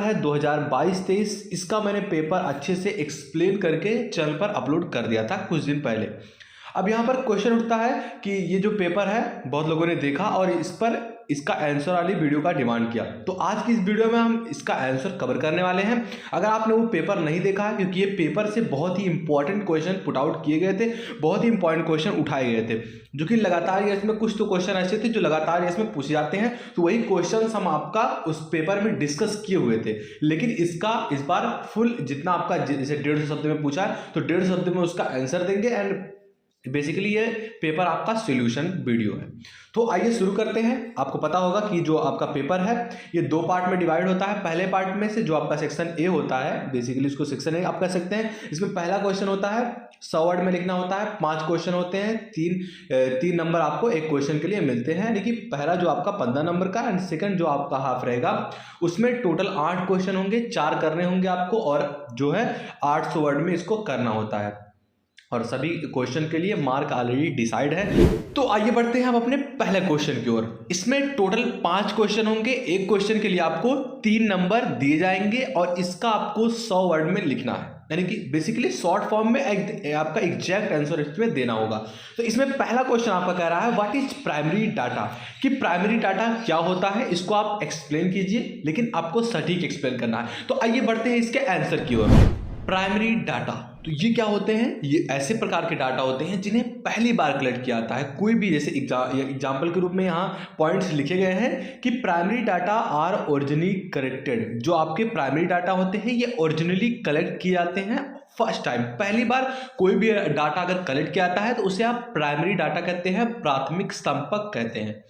है 2022-23। इसका मैंने पेपर अच्छे से एक्सप्लेन करके चैनल पर अपलोड कर दिया था कुछ दिन पहले। अब यहाँ पर क्वेश्चन उठता है कि ये जो पेपर है बहुत लोगों ने देखा और इस पर इसका आंसर वाली वीडियो का डिमांड किया, तो आज की इस वीडियो में हम इसका आंसर कवर करने वाले हैं। अगर आपने वो पेपर नहीं देखा है, क्योंकि ये पेपर से बहुत ही इंपॉर्टेंट क्वेश्चन पुट आउट किए गए थे, बहुत ही इंपॉर्टेंट क्वेश्चन उठाए गए थे, जो कि लगातार इसमें कुछ तो क्वेश्चन ऐसे थे जो लगातार इसमें पूछे जाते हैं, तो वही क्वेश्चन हम आपका उस पेपर में डिस्कस किए हुए थे। लेकिन इसका इस बार फुल जितना आपका जैसे 150 शब्द में पूछा है तो 150 शब्द में उसका आंसर देंगे एंड बेसिकली ये पेपर आपका सॉल्यूशन वीडियो है। तो आइए शुरू करते हैं। आपको पता होगा कि जो आपका पेपर है ये 2 पार्ट में डिवाइड होता है। पहले पार्ट में से जो आपका सेक्शन ए होता है, बेसिकली इसको सेक्शन ए आप कह सकते हैं। इसमें पहला क्वेश्चन होता है 100 वर्ड में लिखना होता है, 5 क्वेश्चन होते हैं, 3 नंबर आपको एक क्वेश्चन के लिए मिलते हैं, यानी कि पहला जो आपका 15 नंबर का एंड सेकंड जो आपका हाफ रहेगा उसमें टोटल 8 क्वेश्चन होंगे, 4 करने होंगे आपको और जो है 800 वर्ड में इसको करना होता है और सभी क्वेश्चन के लिए मार्क ऑलरेडी डिसाइड है। तो आइए बढ़ते हैं हम अपने पहले क्वेश्चन की ओर। इसमें टोटल 5 क्वेश्चन होंगे, एक क्वेश्चन के लिए आपको 3 नंबर दिए जाएंगे और इसका आपको 100 वर्ड में लिखना है, यानी कि बेसिकली शॉर्ट फॉर्म में आपका एग्जैक्ट आंसर इसमें देना होगा। तो इसमें पहला क्वेश्चन आपका कह रहा है व्हाट इज प्राइमरी डाटा, कि प्राइमरी डाटा क्या होता है, इसको आप एक्सप्लेन कीजिए, लेकिन आपको सटीक एक्सप्लेन करना है। तो आइए बढ़ते हैं इसके आंसर की ओर। प्राइमरी डाटा तो ये क्या होते हैं? ये ऐसे प्रकार के डाटा होते हैं जिन्हें पहली बार कलेक्ट किया जाता है। कोई भी जैसे एग्जाम्पल के रूप में यहाँ पॉइंट्स लिखे गए हैं कि primary data are originally collected. जो आपके प्राइमरी डाटा होते हैं ये ओरिजिनली कलेक्ट किए जाते हैं फर्स्ट टाइम, पहली बार कोई भी डाटा अगर कलेक्ट किया जाता है तो उसे आप प्राइमरी डाटा कहते हैं, प्राथमिक संपर्क कहते हैं।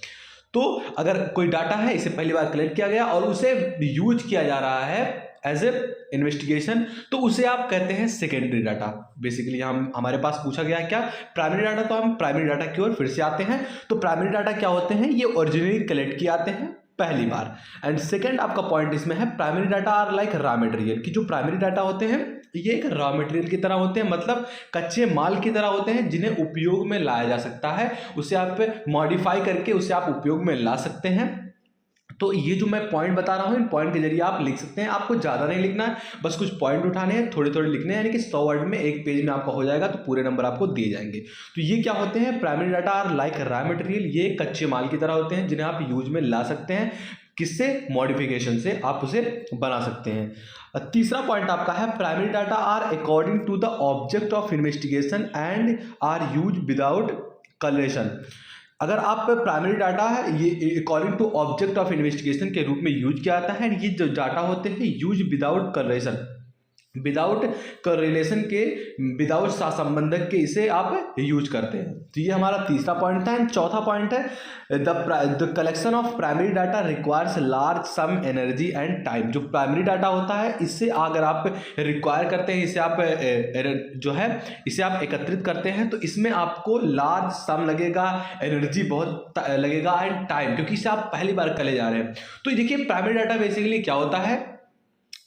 तो अगर कोई डाटा है इसे पहली बार कलेक्ट किया गया और उसे यूज किया जा रहा है एज ए इन्वेस्टिगेशन, तो उसे आप कहते हैं सेकेंडरी डाटा। बेसिकली हम हमारे पास पूछा गया है क्या प्राइमरी डाटा, तो हम प्राइमरी डाटा की ओर फिर से आते हैं। तो प्राइमरी डाटा क्या होते हैं? ये ओरिजिनली कलेक्ट किए जाते हैं पहली बार। एंड सेकेंड आपका पॉइंट इसमें है primary data are like raw material, कि जो प्राइमरी डाटा होते हैं ये एक रॉ मटेरियल की तरह होते हैं, मतलब कच्चे माल की तरह होते हैं जिन्हें उपयोग में लाया जा सकता है, उसे आप मॉडिफाई करके उसे आप उपयोग में ला सकते हैं। तो ये जो मैं पॉइंट बता रहा हूँ इन पॉइंट के जरिए आप लिख सकते हैं। आपको ज़्यादा नहीं लिखना है, बस कुछ पॉइंट उठाने हैं, थोड़े थोड़े लिखने हैं, यानी कि 100 वर्ड में एक पेज में आपका हो जाएगा तो पूरे नंबर आपको दिए जाएंगे। तो ये क्या होते हैं? Primary data are like raw material, ये कच्चे माल की तरह होते हैं जिन्हें आप यूज में ला सकते हैं। किससे? मॉडिफिकेशन से आप उसे बना सकते हैं। तीसरा पॉइंट आपका है primary data are according to the object of investigation and are use without colouration. अगर आप प्राइमरी डाटा है ये according to object of investigation के रूप में यूज किया जाता है, ये जो डाटा होते हैं यूज विदाउट कलरेशन, विदाउट करेलेशन के, विदाउट सहसंबंधक के इसे आप यूज करते हैं। तो ये हमारा तीसरा पॉइंट था। एंड चौथा पॉइंट है the collection of primary data requires large sum energy and time. जो प्राइमरी डाटा होता है इससे अगर आप रिक्वायर करते हैं, इसे आप जो है इसे आप एकत्रित करते हैं तो इसमें आपको लार्ज सम लगेगा, एनर्जी बहुत लगेगा एंड टाइम, क्योंकि इसे आप पहली बार कले जा रहे हैं। तो देखिए प्राइमरी डाटा बेसिकली क्या होता है,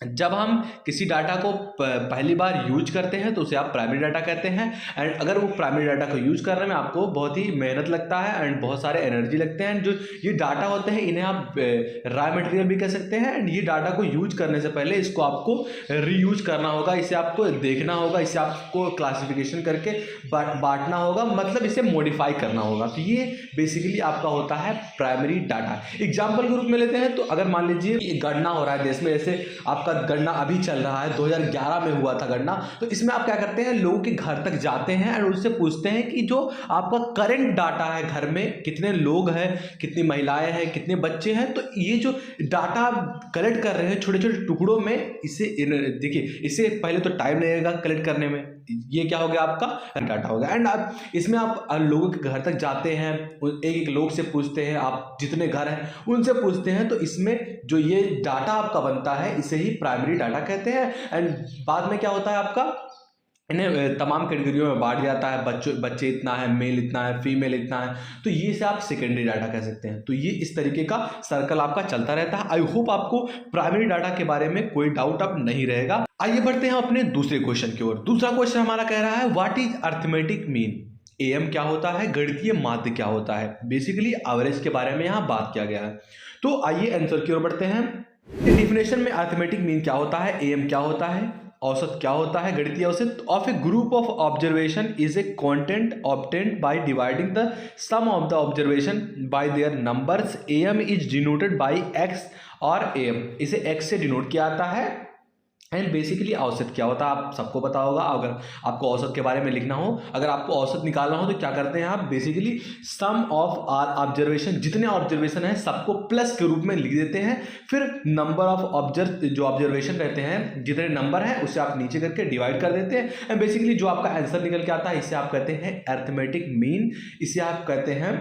जब हम किसी डाटा को पहली बार यूज करते हैं तो उसे आप प्राइमरी डाटा कहते हैं। एंड अगर वो प्राइमरी डाटा को यूज करने में आपको बहुत ही मेहनत लगता है एंड बहुत सारे एनर्जी लगते हैं, जो ये डाटा होते हैं इन्हें आप रॉ मटेरियल भी कह सकते हैं। एंड ये डाटा को यूज करने से पहले इसको आपको रीयूज करना होगा, इसे आपको देखना होगा, इसे आपको क्लासिफिकेशन करके बांटना होगा, मतलब इसे मॉडिफाई करना होगा। तो ये बेसिकली आपका होता है प्राइमरी डाटा। एग्जाम्पल के रूप में लेते हैं तो अगर मान लीजिए गणना हो रहा है देश में, जैसे आपका गणना अभी चल रहा है, 2011 में हुआ था गणना, तो इसमें आप क्या करते हैं, लोगों के घर तक जाते हैं और उससे पूछते हैं कि जो आपका करंट डाटा है घर में कितने लोग हैं, कितनी महिलाएं हैं, कितने बच्चे हैं। तो ये जो डाटा आप कलेक्ट कर रहे हैं छोटे छोटे टुकड़ों में, इसे देखिए इससे पहले तो टाइम लगेगा कलेक्ट करने में, ये क्या हो गया आपका डाटा हो गया। एंड आप इसमें आप लोगों के घर तक जाते हैं, एक एक लोग से पूछते हैं, आप जितने घर हैं उनसे पूछते हैं, तो इसमें जो ये डाटा आपका बनता है इसे ही प्राइमरी डाटा कहते हैं। एंड बाद में क्या होता है आपका, इन्हें तमाम कैटेगरियों में बांट जाता है, बच्चे इतना है, मेल इतना है, फीमेल इतना है, तो ये से आप सेकेंडरी डाटा कह सकते हैं। तो ये इस तरीके का सर्कल आपका चलता रहता है। आई होप आपको प्राइमरी डाटा के बारे में कोई डाउट अब नहीं रहेगा। आइए बढ़ते हैं अपने दूसरे क्वेश्चन की ओर। दूसरा क्वेश्चन हमारा कह रहा है what is arithmetic mean. M क्या होता है, गणितीय माध्य क्या होता है, बेसिकली एवरेज के बारे में यहाँ बात किया गया है। तो आइए आंसर की ओर बढ़ते हैं। डिफिनेशन में अर्थमेटिक मीन क्या होता है, एम क्या होता है, औसत क्या होता है, गणितीय औसत of a group of observation is a content obtained by dividing the sum of the observation by their numbers. M is denoted by X और एम, इसे एक्स से डिनोट किया जाता है। एंड बेसिकली औसत क्या होता है आप सबको पता होगा। अगर आपको औसत के बारे में लिखना हो, अगर आपको औसत निकालना हो तो क्या करते हैं आप, basically sum of our observation, जितने ऑब्जर्वेशन हैं सबको प्लस के रूप में लिख देते हैं, फिर नंबर ऑफ जो ऑब्जर्वेशन रहते हैं, जितने नंबर हैं उसे आप नीचे करके डिवाइड कर देते हैं। एंड बेसिकली जो आपका आंसर निकल के आता है इसे आप कहते हैं अर्थमेटिक मीन, इसे आप कहते हैं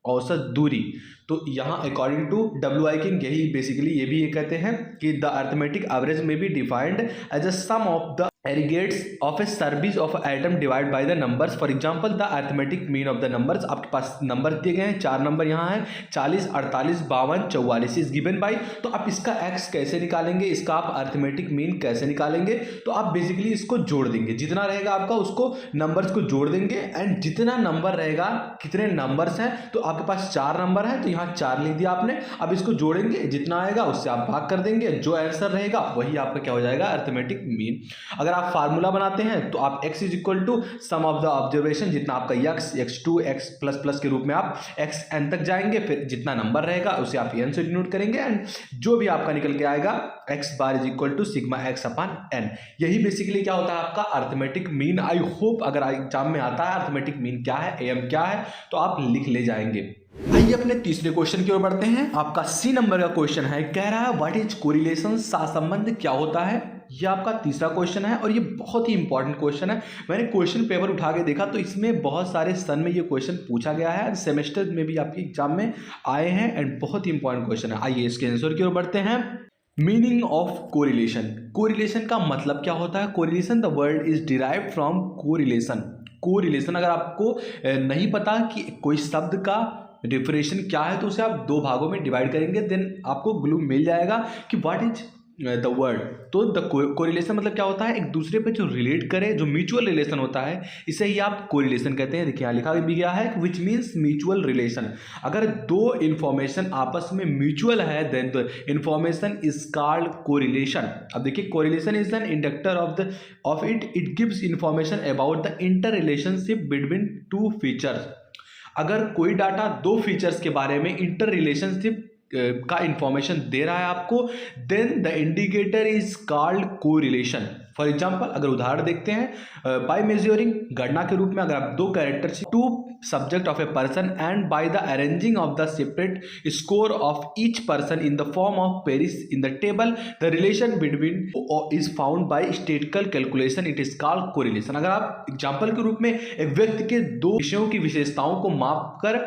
औसत दूरी। तो यहाँ अकॉर्डिंग टू WI किंग यही बेसिकली ये भी ये कहते हैं कि द अर्थमेटिक एवरेज में be defined as a sum of the aggregates of a series of item divide by the numbers. For example the arithmetic mean of the numbers, आपके पास नंबर दिए गए हैं, 4 नंबर यहाँ है, 40, 48, 52, 44 इज गिवन बाय। तो आप इसका एक्स कैसे निकालेंगे, इसका आप अर्थमेटिक मीन कैसे निकालेंगे, तो आप बेसिकली इसको जोड़ देंगे, जितना रहेगा आपका उसको नंबर्स को जोड़ देंगे। एंड जितना नंबर रहेगा, कितने नंबर्स हैं, तो आपके पास 4 नंबर है तो यहाँ 4 लिख दिया आपने। अब इसको जोड़ेंगे, जितना आएगा उससे आप भाग कर देंगे, जो आंसर रहेगा वही आपका क्या हो जाएगा, अर्थमेटिक मीन। अगर आप फार्मूला बनाते हैं तो आप x is equal to sum of the observation, जितना आपका x, x2, x plus plus के रूप में आप xn तक जाएंगे, फिर जितना नंबर रहेगा उसे आप n से डिनोट करेंगे। एंड जो भी आपका निकल के आएगा x bar is equal to sigma x upon n। यही बेसिकली क्या होता है आपका अर्थमेटिक मीन। आई होप अगर एग्जाम में आता है अर्थमेटिक मीन क्या है, एम क्या है, तो आप लिख ले जाएंगे। आइए अपने तीसरे क्वेश्चन की ओर बढ़ते हैं। आपका सी नंबर का क्वेश्चन है, कह रहा है व्हाट इज कोरिलेशन, सहसंबंध क्या होता है। ये आपका तीसरा क्वेश्चन है और ये बहुत ही इंपॉर्टेंट क्वेश्चन है। मैंने क्वेश्चन पेपर उठा के देखा तो इसमें बहुत सारे सन में ये क्वेश्चन पूछा गया है, सेमेस्टर में भी आपके एग्जाम में आए हैं एंड बहुत ही इंपॉर्टेंट क्वेश्चन है। आइए इसके आंसर की ओर बढ़ते हैं। मीनिंग ऑफ कोरिलेशन, कोरिलेशन का मतलब क्या होता है। Correlation the word is derived from correlation. Correlation अगर आपको नहीं पता कि कोई शब्द का डिफरेंशिएशन क्या है तो उसे आप 2 भागों में डिवाइड करेंगे, देन आपको ग्लू मिल जाएगा कि व्हाट इज द वर्ड। तो द कोरिलेशन मतलब क्या होता है, एक दूसरे पे जो रिलेट करे, जो म्यूचुअल रिलेशन होता है, इसे ही आप कोरिलेशन कहते हैं। देखिए यहाँ लिखा भी गया है विच मीन्स म्यूचुअल रिलेशन। अगर 2 इंफॉर्मेशन आपस में म्यूचुअल है then the information is called correlation. अब देखिए correlation is an indicator of it gives information about the inter relationship between 2 features. अगर कोई डाटा 2 फीचर्स के बारे में इंटर रिलेशनशिप का इंफॉर्मेशन दे रहा है आपको, then the indicator is called correlation. For example अगर उदाहरण देखते हैं, बाय मेजरिंग, गणना के रूप में अगर आप 2 characters, 2 subject of a person and by the arranging of the separate score of each person in the form of Paris in the table, the relation between is found by statistical calculation, it is called correlation. अगर आप example के रूप में एक व्यक्ति के 2 विषयों की विशेषताओं को माप कर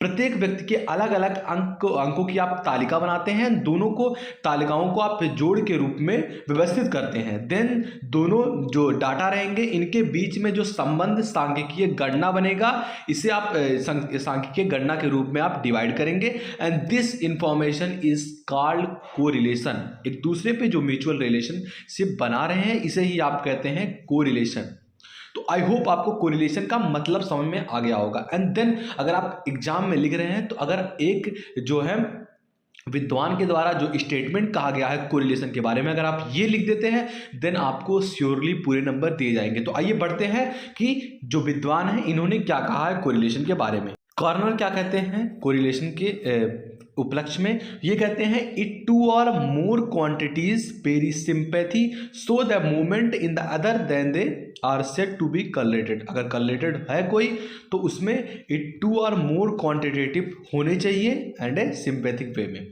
प्रत्येक व्यक्ति के अलग अलग अंकों की आप तालिका बनाते हैं, दोनों को तालिकाओं को आप जोड़ के रूप में व्यवस्थित करते हैं, देन दोनों जो डाटा रहेंगे इनके बीच में जो संबंध सांख्यिकीय गणना बनेगा, इसे आप सांख्यिकीय गणना के रूप में आप डिवाइड करेंगे। And this information is called correlation. एक दूसरे पे जो म्यूचुअल रिलेशनशिप बना रहे हैं इसे ही आप कहते हैं कोरिलेशन। तो आई होप आपको कोरिलेशन का मतलब समझ में आ गया होगा। एंड देन अगर आप एग्जाम में लिख रहे हैं तो अगर एक जो है विद्वान के द्वारा जो स्टेटमेंट कहा गया है कोरिलेशन के बारे में, अगर आप ये लिख देते हैं देन आपको श्योरली पूरे नंबर दिए जाएंगे। तो आइए बढ़ते हैं कि जो विद्वान हैं इन्होंने क्या कहा है कोरिलेशन के बारे में। कॉर्नर क्या कहते हैं कोरिलेशन के उपलक्ष्य में, ये कहते हैं if 2 or more quantities vary sympathy so the movement in the other then they are said to be correlated. अगर कलरेटेड है कोई तो उसमें इट 2 और मोर क्वांटिटेटिव होने चाहिए एंड ए सिंपैथिक वे में।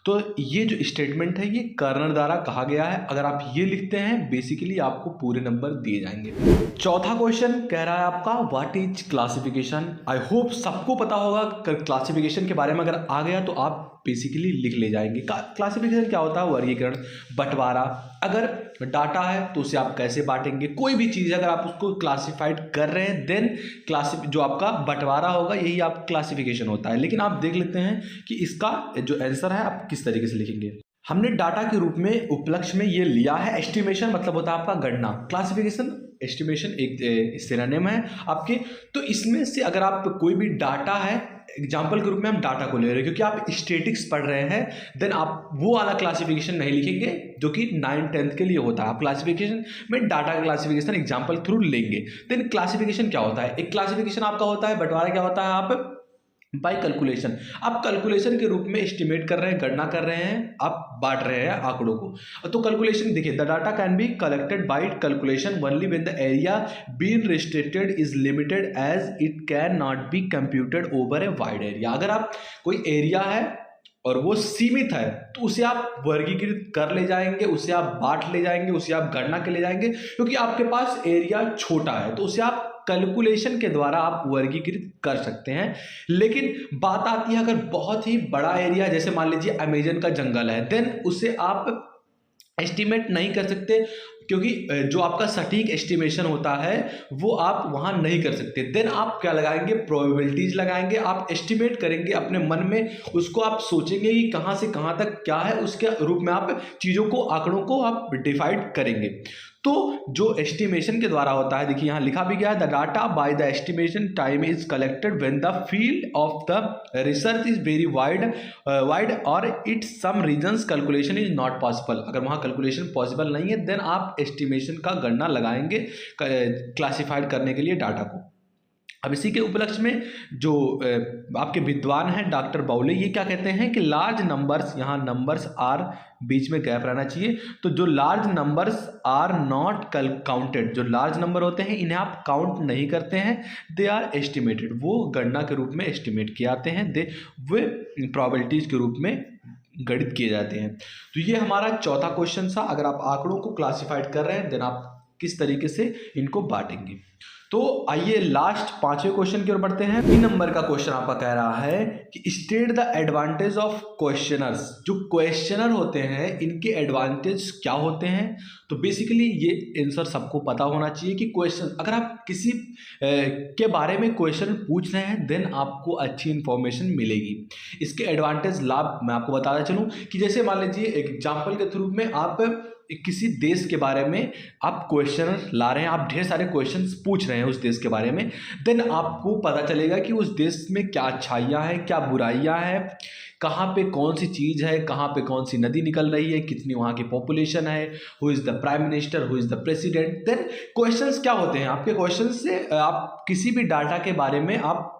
तो ये जो स्टेटमेंट है ये कर्नर द्वारा कहा गया है। अगर आप ये लिखते हैं बेसिकली आपको पूरे नंबर दिए जाएंगे। चौथा क्वेश्चन कह रहा है आपका what is classification. I hope सबको पता होगा क्लासिफिकेशन के बारे में, अगर आ गया तो आप बेसिकली लिख ले जाएंगे। क्लासिफिकेशन क्या होता है, वर्गीकरण, बंटवारा। अगर डाटा है तो उसे आप कैसे बांटेंगे, कोई भी चीज़ अगर आप उसको क्लासिफाइड कर रहे हैं देन जो आपका बंटवारा होगा यही आप क्लासिफिकेशन होता है। लेकिन आप देख लेते हैं कि इसका जो आंसर है आप किस तरीके से लिखेंगे। हमने डाटा के रूप में उपलक्ष्य में ये लिया है। एस्टिमेशन मतलब होता है आपका गणना। क्लासिफिकेशन, एस्टिमेशन एक सिनोनिम है आपके। तो इसमें से अगर आप कोई भी डाटा है, एग्जाम्पल के रूप में हम डाटा को ले रहे हैं क्योंकि आप स्टेटिक्स पढ़ रहे हैं, देन आप वो वाला क्लासिफिकेशन नहीं लिखेंगे जो कि 9th-10th के लिए होता है। आप क्लासिफिकेशन में डाटा का क्लासिफिकेशन एग्जाम्पल थ्रू लेंगे। देन क्लासिफिकेशन क्या होता है? एक क्लासिफिकेशन आपका होता है, बंटवारा क्या होता है? आप बाय कैलकुलेशन, आप कैलकुलेशन के रूप में एस्टिमेट कर रहे हैं, गणना कर रहे हैं, आप बांट रहे हैं आंकड़ों को। तो कैलकुलेशन देखिए, the data can be collected by calculation only when the area been restricted is limited as it can not be computed over a wide area. अगर आप कोई एरिया है और वो सीमित है तो उसे आप वर्गीकृत कर ले जाएंगे, उसे आप बांट ले जाएंगे, उसे आप गणना के ले जाएंगे, क्योंकि आपके पास एरिया छोटा है तो उसे आप कैलकुलेशन के द्वारा आप वर्गीकृत कर सकते हैं। लेकिन बात आती है अगर बहुत ही बड़ा एरिया, जैसे मान लीजिए अमेजन का जंगल है, देन उसे आप एस्टिमेट नहीं कर सकते क्योंकि जो आपका सटीक एस्टिमेशन होता है वो आप वहाँ नहीं कर सकते। देन आप क्या लगाएंगे? प्रोबेबिलिटीज लगाएंगे। आप एस्टिमेट करेंगे अपने मन में, उसको आप सोचेंगे कि कहाँ से कहाँ तक क्या है, उसके रूप में आप चीज़ों को, आंकड़ों को आप डिफाइड करेंगे। तो जो एस्टिमेशन के द्वारा होता है, देखिए यहाँ लिखा भी गया है, the data by the estimation time is collected when the field of the research is very wide और it some reasons calculation is not possible. अगर वहाँ कैलकुलेशन पॉसिबल नहीं है देन आप एस्टिमेशन का गणना लगाएंगे क्लासिफाइड करने के लिए डाटा को। अब इसी के उपलक्ष्य में जो आपके विद्वान हैं डॉक्टर बाउले, ये क्या कहते हैं कि लार्ज नंबर्स, यहाँ नंबर्स आर बीच में गैप रहना चाहिए, तो जो large numbers are not counted, जो लार्ज नंबर होते हैं इन्हें आप काउंट नहीं करते हैं, दे आर एस्टिमेटेड, वो गणना के रूप में एस्टिमेट किए जाते हैं, वे प्रोबेबिलिटीज के रूप में गणित किए जाते हैं। तो ये हमारा चौथा क्वेश्चन था। अगर आप आंकड़ों को क्लासिफाइड कर रहे हैं देन आप किस तरीके से इनको बांटेंगे। तो आइए लास्ट 5वें क्वेश्चन की ओर बढ़ते हैं। 3 नंबर का क्वेश्चन आपका कह रहा है कि state the advantage of questioners. जो क्वेश्चनर होते हैं इनके एडवांटेज क्या होते हैं? तो बेसिकली ये आंसर सबको पता होना चाहिए कि क्वेश्चन, अगर आप किसी के बारे में क्वेश्चन पूछ रहे हैं देन आपको अच्छी इंफॉर्मेशन मिलेगी। इसके एडवांटेज, लाभ मैं आपको बताता चलूँ कि जैसे मान लीजिए एग्जाम्पल के थ्रू में आप किसी देश के बारे में आप क्वेश्चन ला रहे हैं, आप ढेर सारे क्वेश्चंस पूछ रहे हैं उस देश के बारे में, देन आपको पता चलेगा कि उस देश में क्या अच्छाइयाँ हैं, क्या बुराइयाँ हैं, कहाँ पे कौन सी चीज़ है, कहाँ पे कौन सी नदी निकल रही है, कितनी वहाँ की पॉपुलेशन है, who is the prime minister, who is the president. Then questions क्या होते हैं? आपके क्वेश्चन से आप किसी भी डाटा के बारे में आप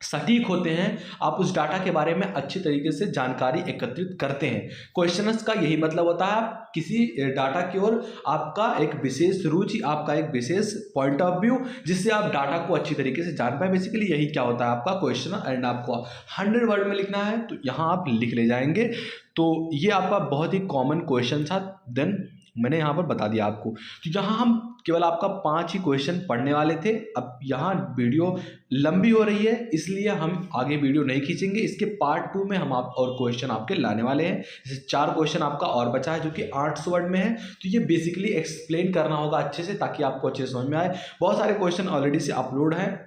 सटीक होते हैं, आप उस डाटा के बारे में अच्छी तरीके से जानकारी एकत्रित करते हैं। क्वेश्चंस का यही मतलब होता है, आप किसी डाटा की ओर आपका एक विशेष रुचि, आपका एक विशेष पॉइंट ऑफ व्यू, जिससे आप डाटा को अच्छी तरीके से जान पाए। बेसिकली यही क्या होता है आपका क्वेश्चन, एंड आपको 100 वर्ड में लिखना है तो यहाँ आप लिख ले जाएंगे। तो ये आपका बहुत ही कॉमन क्वेश्चन था, देन मैंने यहाँ पर बता दिया आपको। तो यहाँ हम केवल आपका 5 ही क्वेश्चन पढ़ने वाले थे। अब यहाँ वीडियो लंबी हो रही है इसलिए हम आगे वीडियो नहीं खींचेंगे। इसके पार्ट 2 में हम आप और क्वेश्चन आपके लाने वाले हैं। जैसे 4 क्वेश्चन आपका और बचा है जो कि 800 वर्ड में है, तो ये बेसिकली एक्सप्लेन करना होगा अच्छे से ताकि आपको अच्छे से समझ में आए। बहुत सारे क्वेश्चन ऑलरेडी से अपलोड हैं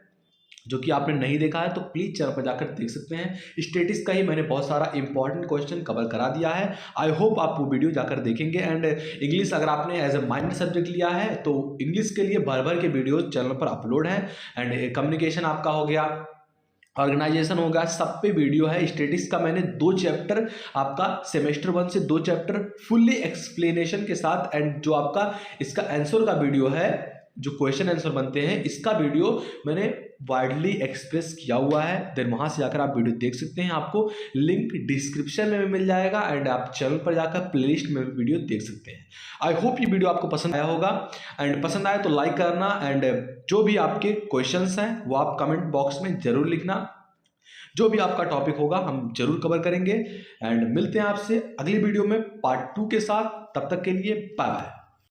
जो कि आपने नहीं देखा है तो प्लीज़ चैनल पर जाकर देख सकते हैं। स्टेटिक्स का ही मैंने बहुत सारा इंपॉर्टेंट क्वेश्चन कवर करा दिया है। आई होप आप वो वीडियो जाकर देखेंगे। एंड इंग्लिश अगर आपने एज ए माइनर सब्जेक्ट लिया है तो इंग्लिश के लिए भर भर के वीडियो चैनल पर अपलोड है। एंड कम्युनिकेशन आपका हो गया, ऑर्गेनाइजेशन होगा, सब पे वीडियो है। स्टेटिक्स का मैंने 2 चैप्टर आपका सेमेस्टर 1 से 2 चैप्टर फुल्ली एक्सप्लेनेशन के साथ, एंड जो आपका इसका आंसर का वीडियो है, जो क्वेश्चन आंसर बनते हैं, इसका वीडियो मैंने वाइडली एक्सप्रेस किया हुआ है। देन वहाँ से जाकर आप वीडियो देख सकते हैं, आपको लिंक डिस्क्रिप्शन में भी मिल जाएगा। एंड आप चैनल पर जाकर प्लेलिस्ट में भी वीडियो देख सकते हैं। आई होप ये वीडियो आपको पसंद आया होगा, एंड पसंद आए तो लाइक करना, एंड जो भी आपके क्वेश्चंस हैं वो आप कमेंट बॉक्स में ज़रूर लिखना। जो भी आपका टॉपिक होगा हम जरूर कवर करेंगे। एंड मिलते हैं आपसे अगली वीडियो में पार्ट 2 के साथ। तब तक के लिए बाय बाय।